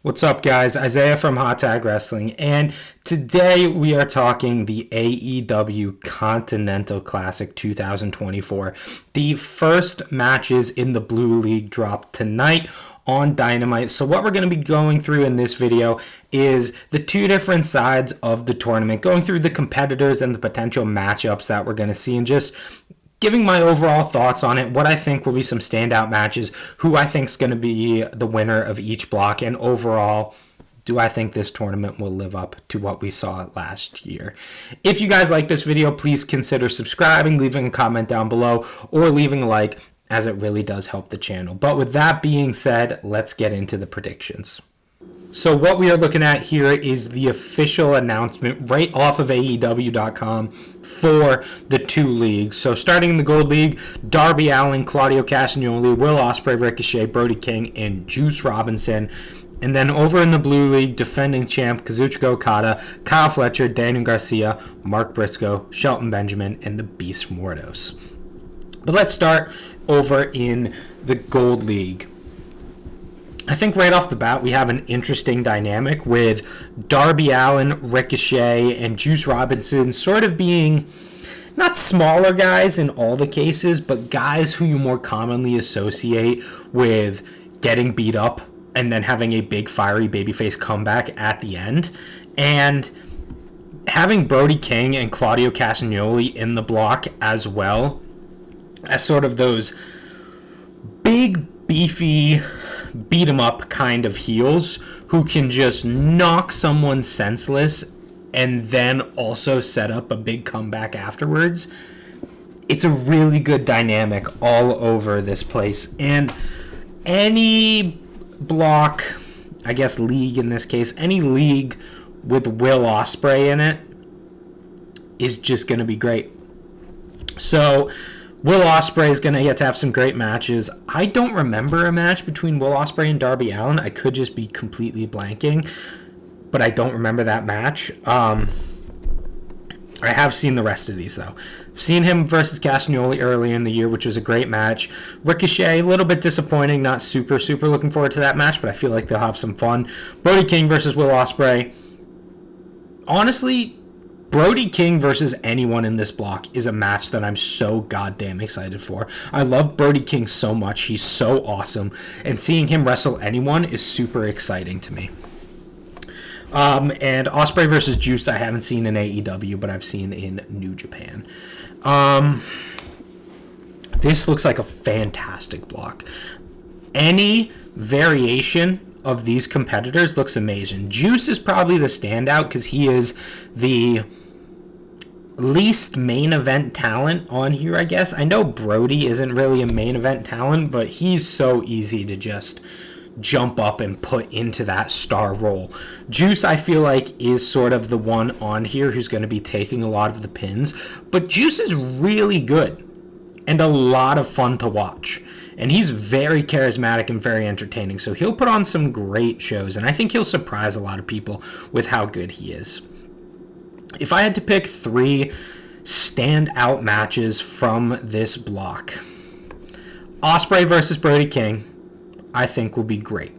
What's up, guys? Isaiah from Hot Tag Wrestling, and today we are talking the AEW Continental Classic 2024. The first matches in the Blue League dropped tonight on Dynamite. So what we're going to be going through in this video is the two different sides of the tournament, going through the competitors and the potential matchups that we're going to see, and just giving my overall thoughts on it, what I think will be some standout matches, who I think is going to be the winner of each block, and overall, do I think this tournament will live up to what we saw last year. If you guys like this video, please consider subscribing, leaving a comment down below, or leaving a like, as it really does help the channel. But with that being said, let's get into the predictions. So what we are looking at here is the official announcement right off of AEW.com for the two leagues. So starting in the Gold League, Darby Allin, Claudio Castagnoli, Will Ospreay, Ricochet, Brody King, and Juice Robinson. And then over in the Blue League, defending champ Kazuchika Okada, Kyle Fletcher, Daniel Garcia, Mark Briscoe, Shelton Benjamin, and the Beast Mordos. But let's start over in the Gold League. I think right off the bat, we have an interesting dynamic with Darby Allin, Ricochet, and Juice Robinson sort of being not smaller guys in all the cases, but guys who you more commonly associate with getting beat up and then having a big fiery babyface comeback at the end. And having Brody King and Claudio Castagnoli in the block as well as sort of those big, beefy, beat 'em up kind of heels who can just knock someone senseless and then also set up a big comeback afterwards. It's a really good dynamic all over this place. And any block, I guess league in this case, any league with Will Ospreay in it is just going to be great. So Will Ospreay is going to get to have some great matches. I don't remember a match between Will Ospreay and Darby Allin. I could just be completely blanking, but I don't remember that match. I have seen the rest of these, though. I've seen him versus Castagnoli earlier in the year, which was a great match. Ricochet, a little bit disappointing. Not super looking forward to that match, but I feel like they'll have some fun. Brody King versus Will Ospreay. Honestly, Brody King versus anyone in this block is a match that I'm so goddamn excited for. I love Brody King so much. He's so awesome. And seeing him wrestle anyone is super exciting to me. And Ospreay versus Juice I haven't seen in AEW, but I've seen in New Japan. This looks like a fantastic block. Any variation of these competitors looks amazing. Juice is probably the standout because he is the least main event talent on here, I guess. I know Brody isn't really a main event talent, but he's so easy to just jump up and put into that star role. Juice, I feel like, is sort of the one on here who's going to be taking a lot of the pins, but Juice is really good and a lot of fun to watch. And he's very charismatic and very entertaining, so he'll put on some great shows, and I think he'll surprise a lot of people with how good he is. If I had to pick three standout matches from this block, Ospreay versus Brody King, I think will be great.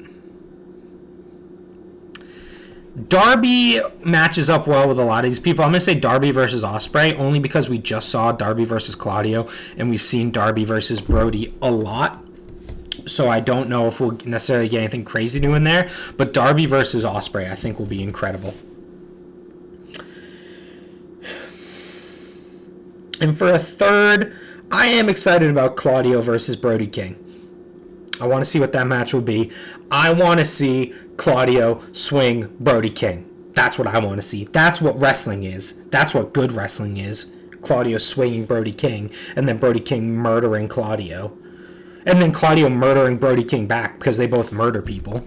Darby matches up well with a lot of these people. I'm going to say Darby versus Ospreay only because we just saw Darby versus Claudio and we've seen Darby versus Brody a lot. So I don't know if we'll necessarily get anything crazy new in there, but Darby versus Ospreay I think will be incredible. And for a third, I am excited about Claudio versus Brody King. I want to see what that match will be. I want to see Claudio swing Brody King. That's what I want to see. That's what wrestling is. That's what good wrestling is. Claudio swinging Brody King, and then Brody King murdering Claudio. And then Claudio murdering Brody King back because they both murder people.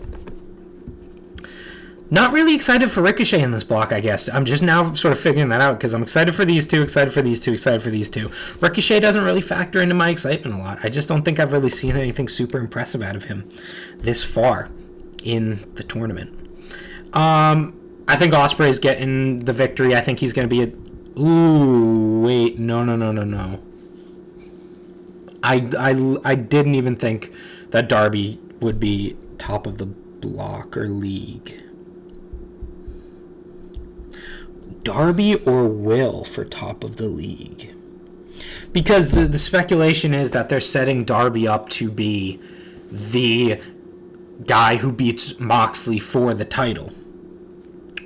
Not really excited for Ricochet in this block, I guess. I'm just now sort of figuring that out because I'm excited for these two, excited for these two, excited for these two. Ricochet doesn't really factor into my excitement a lot. I just don't think I've really seen anything super impressive out of him this far in the tournament. I think Ospreay's getting the victory. I think he's going to be a... Ooh, wait. No. I didn't even think that Darby would be top of the block or league? Darby or Will for top of the league? Because the speculation is that they're setting Darby up to be the guy who beats Moxley for the title.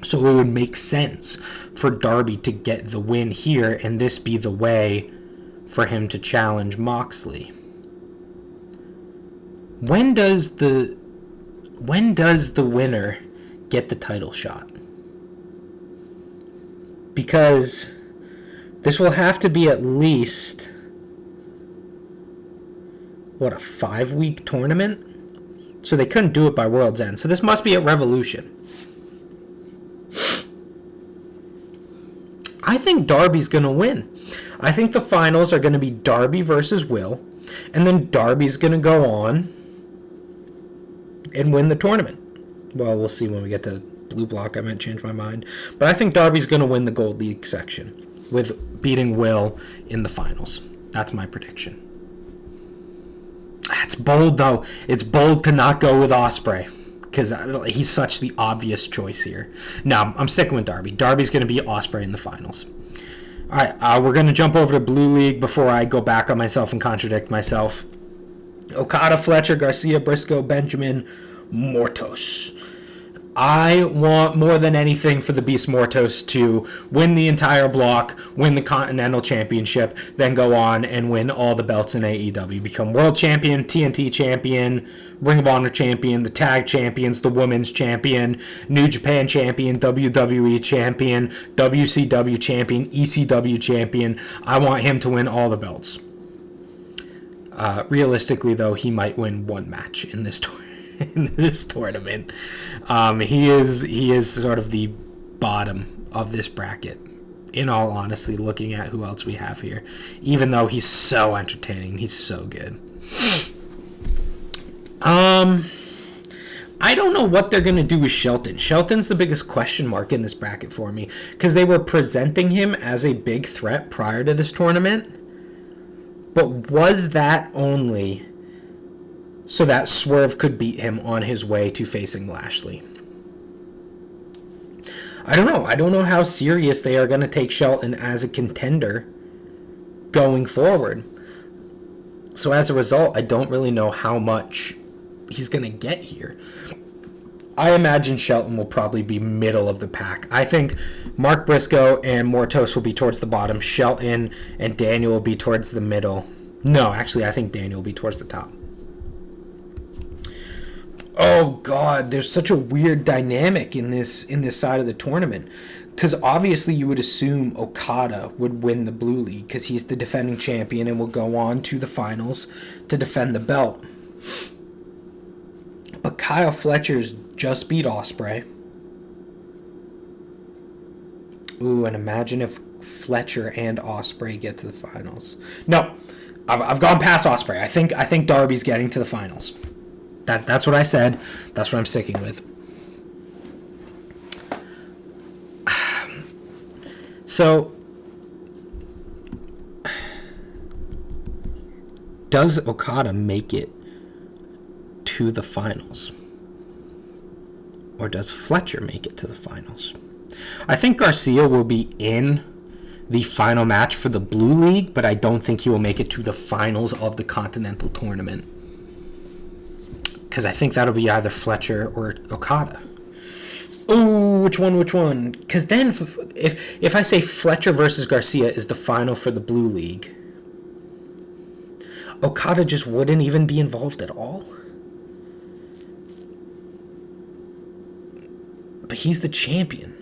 So it would make sense for Darby to get the win here, and this be the way for him to challenge Moxley. When does the winner get the title shot? Because this will have to be at least, a 5-week tournament? So they couldn't do it by World's End. So this must be at Revolution. I think Darby's going to win. I think the finals are going to be Darby versus Will, and then Darby's going to go on and win the tournament. Well, we'll see when we get to Blue Block. I might change my mind. But I think Darby's going to win the Gold League section with beating Will in the finals. That's my prediction. It's bold, though. It's bold to not go with Ospreay because he's such the obvious choice here. No, I'm sticking with Darby. Darby's going to beat Ospreay in the finals. All right, we're going to jump over to Blue League before I go back on myself and contradict myself. Okada, Fletcher, Garcia, Briscoe, Benjamin, Mortos. I want more than anything for the Beast Mortos to win the entire block, win the Continental Championship, then go on and win all the belts in AEW. Become World Champion, TNT Champion, Ring of Honor Champion, the Tag Champions, the Women's Champion, New Japan Champion, WWE Champion, WCW Champion, ECW Champion. I want him to win all the belts. Realistically, though, he might win one match in this tournament. He is sort of the bottom of this bracket, in all honesty, looking at who else we have here. Even though he's so entertaining, he's so good. I don't know what they're going to do with Shelton. Shelton's the biggest question mark in this bracket for me, because they were presenting him as a big threat prior to this tournament. But was that only so that Swerve could beat him on his way to facing Lashley? I don't know. I don't know how serious they are going to take Shelton as a contender going forward. So as a result, I don't really know how much he's going to get here. I imagine Shelton will probably be middle of the pack. I think Mark Briscoe and Mortos will be towards the bottom. Shelton and Daniel will be towards the middle. No, actually, I think Daniel will be towards the top. Oh, God, there's such a weird dynamic in this side of the tournament. Because obviously you would assume Okada would win the Blue League because he's the defending champion and will go on to the finals to defend the belt. But Kyle Fletcher's just beat Ospreay. Ooh, and imagine if Fletcher and Ospreay get to the finals. No, I've gone past Ospreay. I think Darby's getting to the finals. That's what I said. That's what I'm sticking with. So, does Okada make it to the finals? Or does Fletcher make it to the finals? I think Garcia will be in the final match for the Blue League, but I don't think he will make it to the finals of the Continental Tournament. Because I think that'll be either Fletcher or Okada. Oh, which one? Because then if I say Fletcher versus Garcia is the final for the Blue League, Okada just wouldn't even be involved at all. But he's the champion.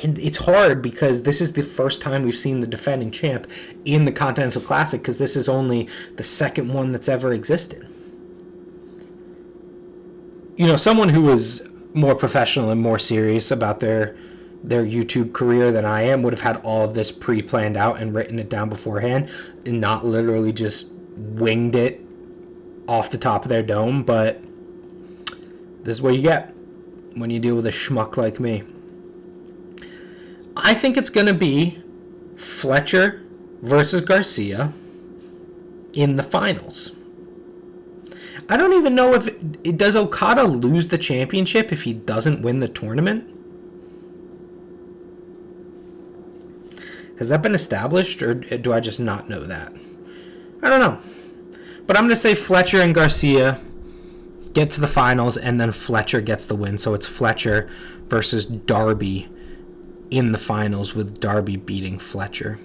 And it's hard because this is the first time we've seen the defending champ in the Continental Classic, because this is only the second one that's ever existed. You know, someone who is more professional and more serious about their YouTube career than I am would have had all of this pre-planned out and written it down beforehand and not literally just winged it off the top of their dome. But this is what you get when you deal with a schmuck like me. I think it's going to be Fletcher versus Garcia in the finals. I don't even know if does Okada lose the championship if he doesn't win the tournament? Has that been established, or do I just not know that? I don't know. But I'm going to say Fletcher and Garcia get to the finals, and then Fletcher gets the win. So it's Fletcher versus Darby in the finals, with Darby beating Fletcher.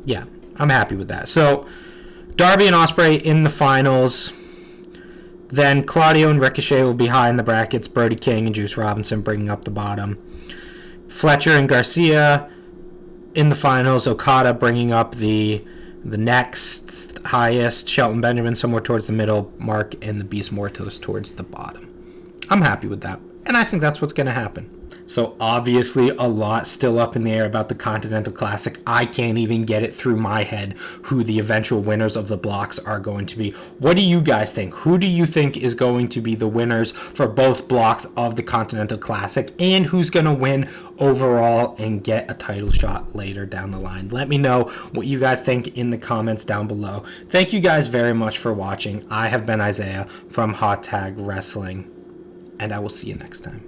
Yeah, I'm happy with that. So Darby and Ospreay in the finals. Then Claudio and Ricochet will be high in the brackets. Brody King and Juice Robinson bringing up the bottom. Fletcher and Garcia in the finals. Okada bringing up the next highest. Shelton Benjamin somewhere towards the middle. Mark and the Beast Mortos towards the bottom. I'm happy with that. And I think that's what's going to happen. So obviously a lot still up in the air about the Continental Classic. I can't even get it through my head who the eventual winners of the blocks are going to be. What do you guys think? Who do you think is going to be the winners for both blocks of the Continental Classic? And who's going to win overall and get a title shot later down the line? Let me know what you guys think in the comments down below. Thank you guys very much for watching. I have been Isaiah from Hot Tag Wrestling, and I will see you next time.